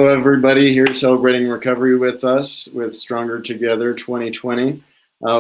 Hello, everybody here celebrating recovery with us with Stronger Together 2020.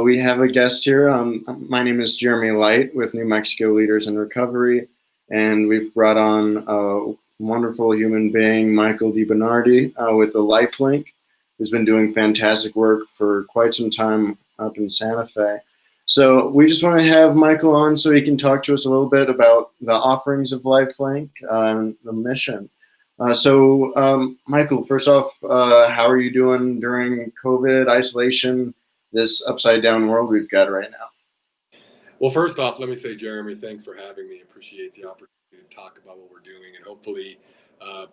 We have a guest here. My name is Jeremy Light with New Mexico Leaders in Recovery, and we've brought on a wonderful human being, Michael DiBernardi, with the LifeLink, who's been doing fantastic work for quite some time up in Santa Fe. So we just want to have Michael on so he can talk to us a little bit about the offerings of LifeLink and the mission. Michael, first off, how are you doing during COVID isolation, this upside down world we've got right now? Well, first off, let me say, Jeremy, thanks for having me. Appreciate the opportunity to talk about what we're doing and hopefully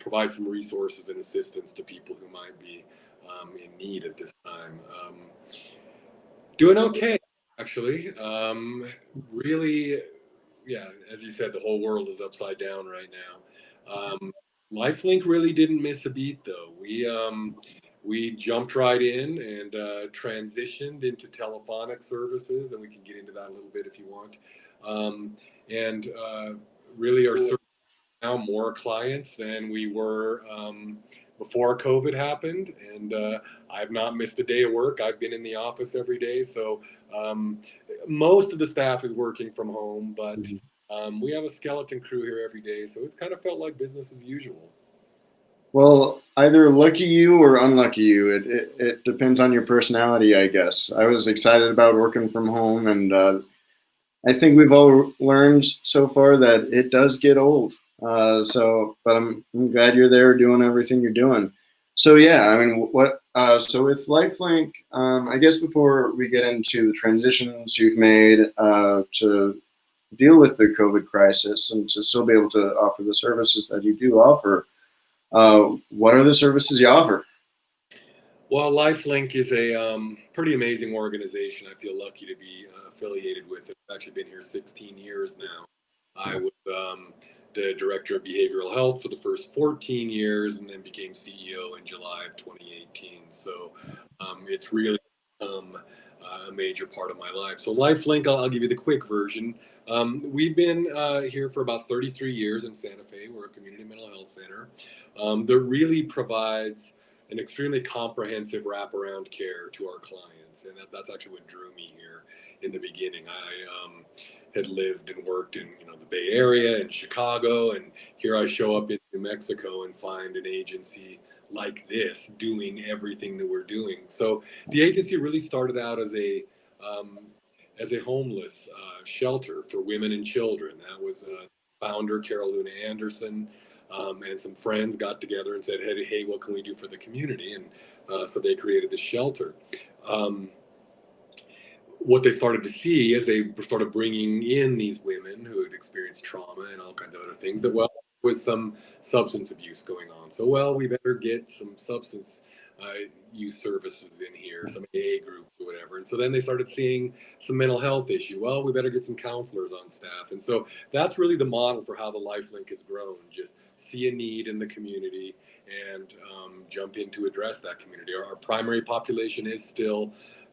provide some resources and assistance to people who might be in need at this time. Doing okay, actually. Really, yeah, as you said, the whole world is upside down right now. LifeLink really didn't miss a beat, though. We jumped right in and transitioned into telephonic services, and we can get into that a little bit if you want. And really are serving now more clients than we were before COVID happened. And I've not missed a day of work. I've been in the office every day. So most of the staff is working from home, but we have a skeleton crew here every day. So it's kind of felt like business as usual. Well, either lucky you or unlucky you. It depends on your personality, I guess. I was excited about working from home, and I think we've all learned so far that it does get old. But I'm glad you're there doing everything you're doing. So yeah, I mean, so with LifeLink, I guess before we get into the transitions you've made to deal with the COVID crisis and to still be able to offer the services that you do offer, what are the services you offer? Well, LifeLink is a pretty amazing organization. I feel lucky to be affiliated with it. I've actually been here 16 years now. I was the director of behavioral health for the first 14 years and then became CEO in July of 2018. So it's really a major part of my life. So LifeLink, I'll give you the quick version. We've been here for about 33 years in Santa Fe. We're a community mental health center that really provides an extremely comprehensive wraparound care to our clients. And that's actually what drew me here in the beginning. I had lived and worked in the Bay Area and Chicago, and here I show up in New Mexico and find an agency like this doing everything that we're doing. So the agency really started out as a homeless shelter for women and children. That was founder Carol Luna Anderson and some friends got together and said, hey, what can we do for the community? And so they created the shelter. What they started to see as they started bringing in these women who had experienced trauma and all kinds of other things, that was some substance abuse going on. So we better get some substance use services in here, some AA groups or whatever. And so then they started seeing some mental health issue. Well, we better get some counselors on staff. And so that's really the model for how the LifeLink has grown. Just see a need in the community and jump in to address that community. Our primary population is still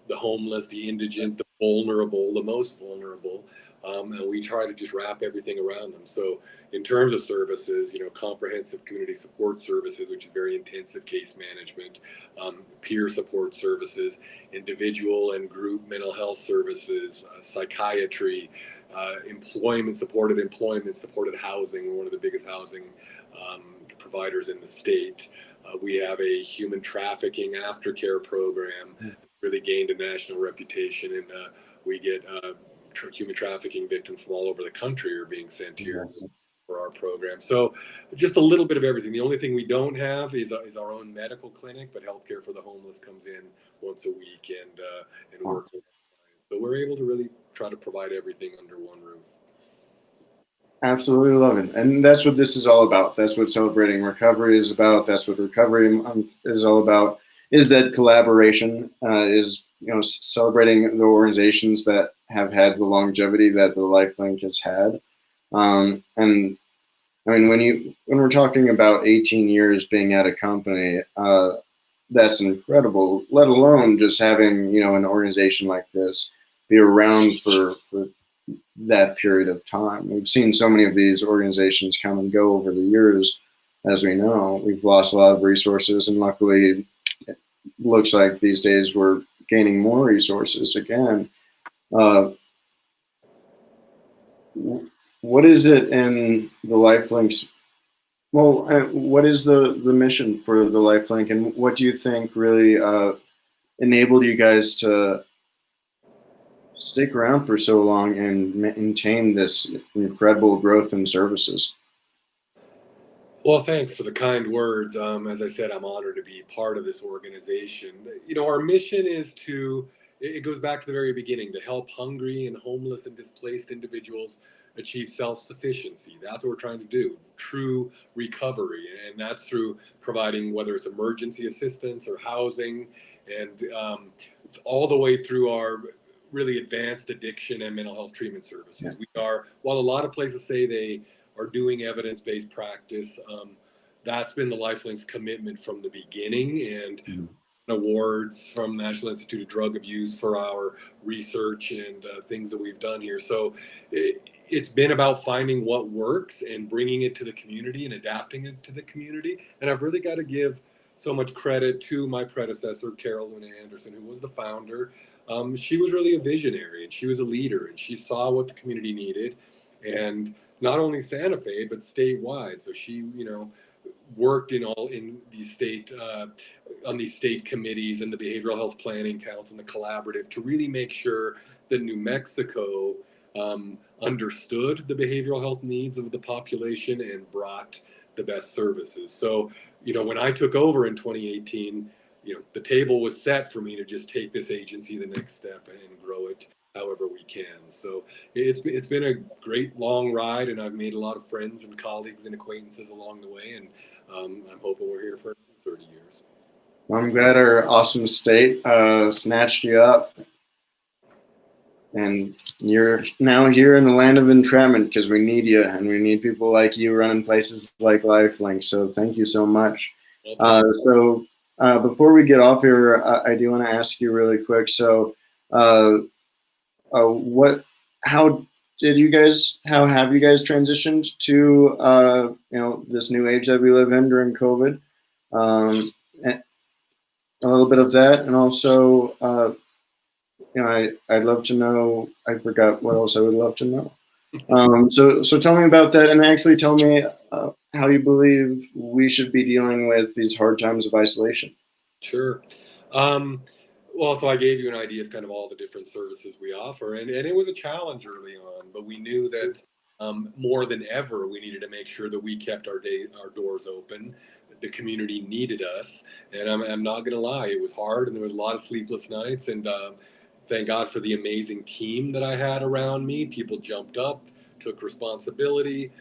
the homeless, the indigent, the vulnerable, the most vulnerable. And we try to just wrap everything around them. So in terms of services, comprehensive community support services, which is very intensive case management, peer support services, individual and group mental health services, psychiatry, supported housing. We're one of the biggest housing providers in the state. We have a human trafficking aftercare program that really gained a national reputation, and we get human trafficking victims from all over the country are being sent here for our program. So just a little bit of everything. The only thing we don't have is our own medical clinic, but healthcare for the homeless comes in once a week and work with clients. So we're able to really try to provide everything under one roof. Absolutely love it. And that's what this is all about. That's what Celebrating Recovery is about. That's what Recovery is all about, is that collaboration, is celebrating the organizations that have had the longevity that the LifeLink has had. And I mean, when we're talking about 18 years being at a company, that's incredible, let alone just having, an organization like this be around for that period of time. We've seen so many of these organizations come and go over the years. as we know, we've lost a lot of resources, and luckily, it looks like these days we're gaining more resources again. Uh, what is it in the LifeLinks? Well, what is the mission for the LifeLink, and what do you think really enabled you guys to stick around for so long and maintain this incredible growth in services? Well, thanks for the kind words. As I said, I'm honored to be part of this organization. You know, our mission is to, it goes back to the very beginning, to help hungry and homeless and displaced individuals achieve self sufficiency. That's what we're trying to do, true recovery. And that's through providing, whether it's emergency assistance or housing, and it's all the way through our really advanced addiction and mental health treatment services. We are, while a lot of places say they are doing evidence-based practice. That's been the LifeLink's commitment from the beginning, and awards from National Institute of Drug Abuse for our research and things that we've done here. So it's been about finding what works and bringing it to the community and adapting it to the community. And I've really got to give so much credit to my predecessor, Carol Luna Anderson, who was the founder. She was really a visionary, and she was a leader, and she saw what the community needed. And not only Santa Fe, but statewide. So she, you know, worked in these state on these state committees and the Behavioral Health Planning Council and the collaborative to really make sure that New Mexico understood the behavioral health needs of the population and brought the best services. So, you know, when I took over in 2018, you know, the table was set for me to just take this agency the next step and grow it however we can. So it's been a great long ride, and I've made a lot of friends and colleagues and acquaintances along the way, and I'm hoping we're here for 30 years. Well, I'm glad our awesome state snatched you up, and you're now here in the land of entrapment because we need you, and we need people like you running places like LifeLink. So thank you so much. Before we get off here, I do want to ask you really quick. So, what? How How have you guys transitioned to this new age that we live in during COVID? And a little bit of that, and also I'd love to know. I forgot what else I would love to know. So tell me about that, and actually tell me how you believe we should be dealing with these hard times of isolation. Sure. Well, so I gave you an idea of kind of all the different services we offer, and it was a challenge early on, but we knew that more than ever, we needed to make sure that we kept our doors open. The community needed us, and I'm not going to lie, it was hard, and there was a lot of sleepless nights, and thank God for the amazing team that I had around me. People jumped up, took responsibility,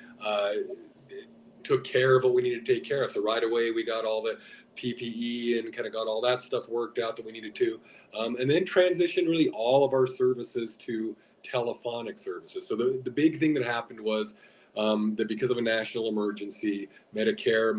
took care of what we needed to take care of. So right away, we got all the PPE and kind of got all that stuff worked out that we needed to, and then transitioned really all of our services to telephonic services. So the big thing that happened was that because of a national emergency, Medicare,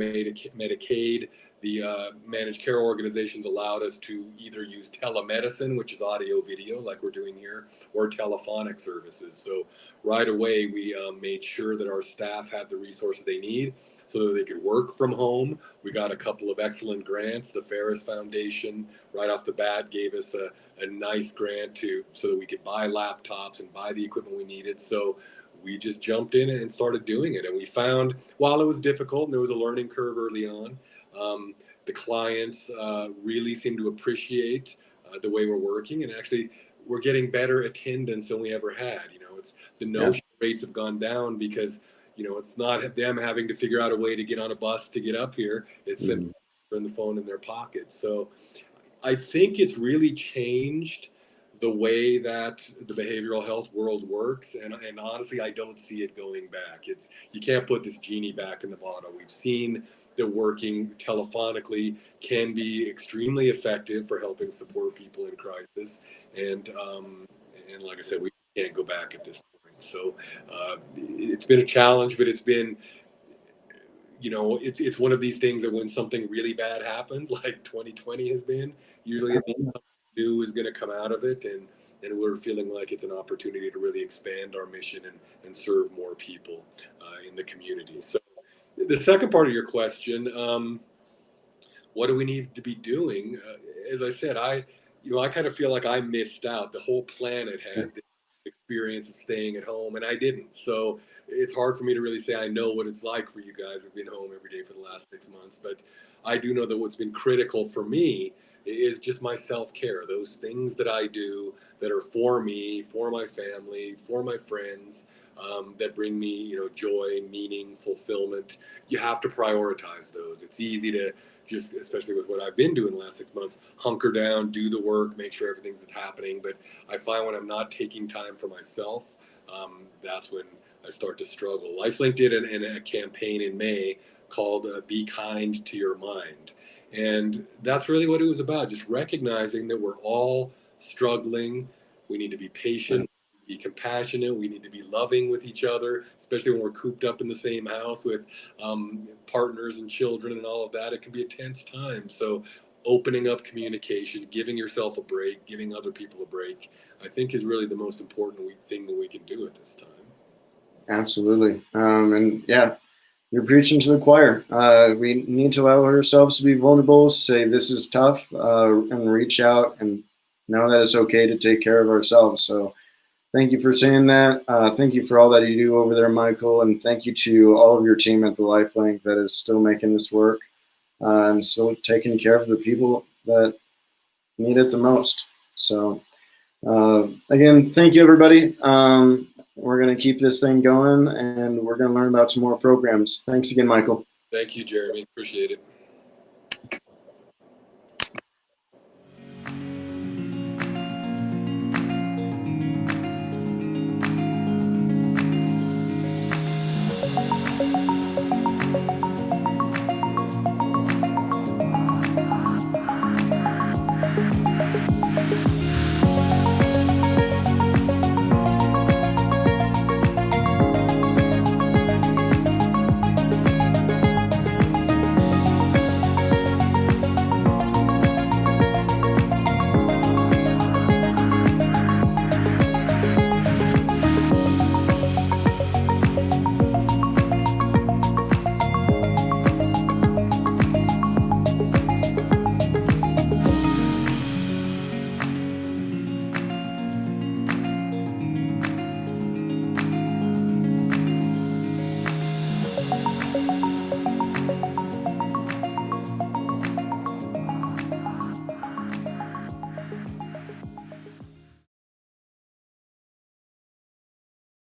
Medicaid, the managed care organizations allowed us to either use telemedicine, which is audio video like we're doing here, or telephonic services. So right away, we made sure that our staff had the resources they need so that they could work from home. We got a couple of excellent grants. The Ferris Foundation, right off the bat, gave us a nice grant so that we could buy laptops and buy the equipment we needed. So we just jumped in and started doing it. And we found, while it was difficult and there was a learning curve early on, the clients really seem to appreciate the way we're working, and actually we're getting better attendance than we ever had. You know, it's the no-show rates have gone down because it's not them having to figure out a way to get on a bus to get up here. It's simply putting the phone in their pocket. So I think it's really changed the way that the behavioral health world works, and honestly, I don't see it going back. You can't put this genie back in the bottle. We've seen that working telephonically can be extremely effective for helping support people in crisis, and like I said, we can't go back at this point. So it's been a challenge, but it's been it's one of these things that when something really bad happens, like 2020 has been, usually something new is going to come out of it, and we're feeling like it's an opportunity to really expand our mission and serve more people in the community. So The second part of your question, what do we need to be doing? As I said, I kind of feel like I missed out. The whole planet had the experience of staying at home, and I didn't. So it's hard for me to really say I know what it's like for you guys who've been home every day for the last 6 months. But I do know that what's been critical for me is just my self care. Those things that I do that are for me, for my family, for my friends. That bring me, joy, meaning, fulfillment. You have to prioritize those. It's easy to just, especially with what I've been doing the last 6 months, hunker down, do the work, make sure everything's happening. But I find when I'm not taking time for myself, that's when I start to struggle. LifeLink did a campaign in May called "Be Kind to Your Mind," and that's really what it was about. Just recognizing that we're all struggling. We need to be patient, be compassionate. We need to be loving with each other, especially when we're cooped up in the same house with partners and children and all of that. It can be a tense time. So, opening up communication, giving yourself a break, giving other people a break, I think is really the most important thing that we can do at this time. Absolutely. And yeah, you're preaching to the choir. We need to allow ourselves to be vulnerable, say this is tough, and reach out and know that it's okay to take care of ourselves. So thank you for saying that. Thank you for all that you do over there, Michael. And thank you to all of your team at the LifeLink that is still making this work and still taking care of the people that need it the most. So again, thank you, everybody. We're going to keep this thing going, and we're going to learn about some more programs. Thanks again, Michael. Thank you, Jeremy. Appreciate it.